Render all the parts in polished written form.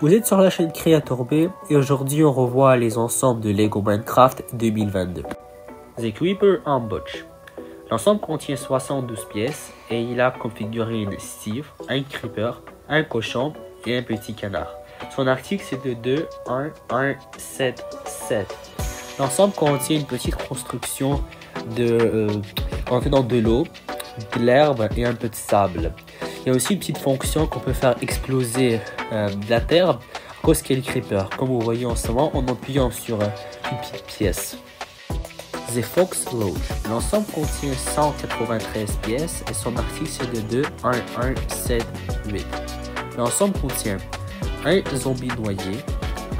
Vous êtes sur la chaîne Creator B et aujourd'hui on revoit les ensembles de Lego Minecraft 2022. The Creeper Ambush. L'ensemble contient 72 pièces et il a comme figurine Steve, un Creeper, un cochon et un petit canard. Son article c'est de 2, 1, 1, 7, 7. L'ensemble contient une petite construction contenant de l'eau, de l'herbe et un peu de sable. Il y a aussi une petite fonction qu'on peut faire exploser de la terre à cause qu'il y a le creeper. Comme vous voyez en ce moment, en appuyant sur une petite pièce. The Fox Lodge. L'ensemble contient 193 pièces et son article c'est de 2, 1, 1, 7, 8. L'ensemble contient un zombie noyé,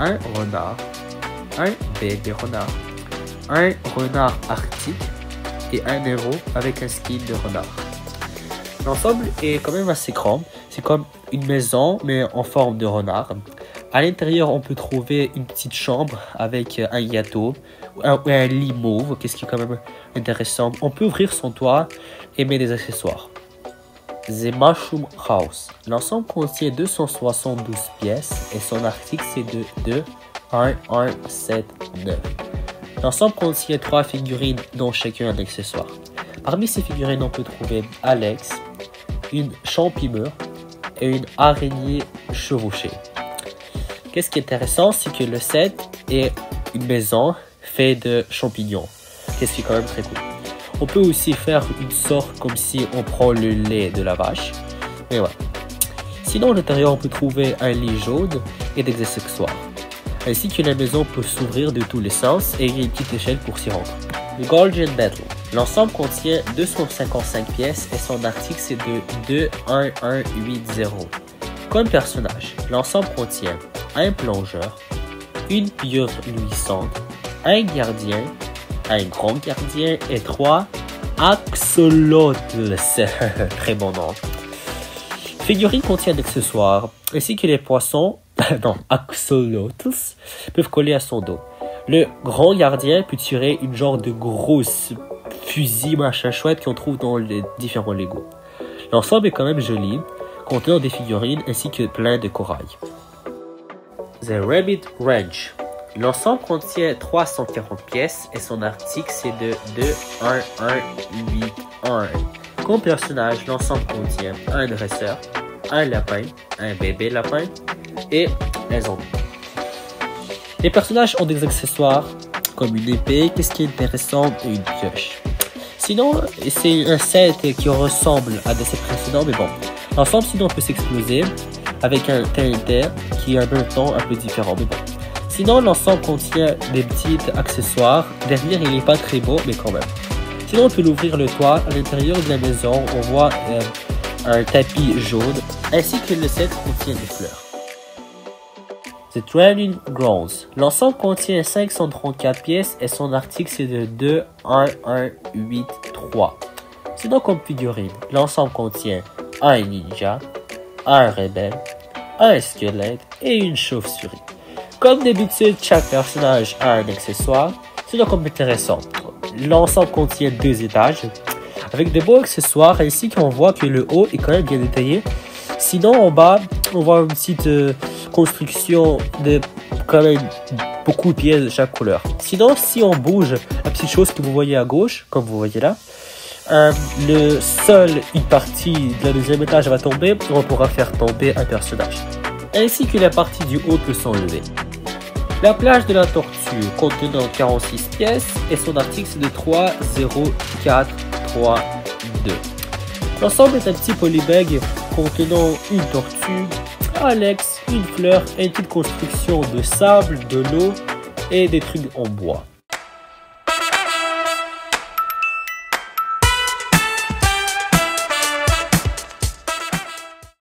un renard, un bébé renard, un renard arctique et un héros avec un skin de renard. L'ensemble est quand même assez grand, c'est comme une maison mais en forme de renard. À l'intérieur on peut trouver une petite chambre avec un gâteau, un lit mauve, qu'est-ce qui est quand même intéressant. On peut ouvrir son toit et mettre des accessoires. The Mushroom House. L'ensemble contient 272 pièces et son article c'est de 2, 1, 1, 7, 9. L'ensemble contient 3 figurines dont chacun un accessoire. Parmi ces figurines on peut trouver Alex, une champimeur et une araignée chevauchée. Qu'est-ce qui est intéressant, c'est que le set est une maison faite de champignons. Qu'est-ce qui est quand même très cool. On peut aussi faire une sorte comme si on prend le lait de la vache. Mais voilà. Sinon, à l'intérieur, on peut trouver un lit jaune et des accessoires. Ainsi que la maison peut s'ouvrir de tous les sens et il y a une petite échelle pour s'y rendre. The Golden Battle. L'ensemble contient 255 pièces et son article c'est de 2, 1, 1, 8, 0. Comme personnage, l'ensemble contient un plongeur, une pieuvre luisante, un gardien, un grand gardien et 3 axolotls. Très bon nom. Figurine contient d'accessoires ainsi que les poissons, axolotls, peuvent coller à son dos. Le grand gardien peut tirer une genre de grosse fusil machin chouette qu'on trouve dans les différents Lego. L'ensemble est quand même joli, contenant des figurines ainsi que plein de corail. The Rabbit Ranch. L'ensemble contient 340 pièces et son article c'est de 2, 1, 1, 8, 1. Comme personnage, l'ensemble contient un dresseur, un lapin, un bébé lapin et un zombie. Les personnages ont des accessoires comme une épée, qu'est-ce qui est intéressant, et une pioche. Sinon, c'est un set qui ressemble à des sets précédents, mais bon. L'ensemble, sinon, peut s'exploser avec un TNT qui est en même temps un peu différent, mais bon. Sinon, l'ensemble contient des petits accessoires. Derrière, il n'est pas très beau, mais quand même. Sinon, on peut l'ouvrir le toit. À l'intérieur de la maison, on voit un tapis jaune, ainsi que le set contient des fleurs. The Training Grounds. L'ensemble contient 534 pièces et son article c'est de 2, 1, 1, 8, 3. Sinon comme figurine, l'ensemble contient un ninja, un rebelle, un squelette et une chauve-souris. Comme d'habitude, chaque personnage a un accessoire. Sinon comme intéressant, l'ensemble contient 2 étages avec de beaux accessoires ainsi qu'on voit que le haut est quand même bien détaillé. Sinon en bas, on voit une petite construction de quand même beaucoup de pièces de chaque couleur. Sinon, si on bouge la petite chose que vous voyez à gauche, comme vous voyez là, une partie de la deuxième étage va tomber et on pourra faire tomber un personnage. Ainsi que la partie du haut peut s'enlever. La plage de la tortue contenant 46 pièces et son article c'est de 3, 0, 4, 3, 2. L'ensemble est un petit polybag contenant une tortue, Alex, une fleur et une petite construction de sable, de l'eau et des trucs en bois.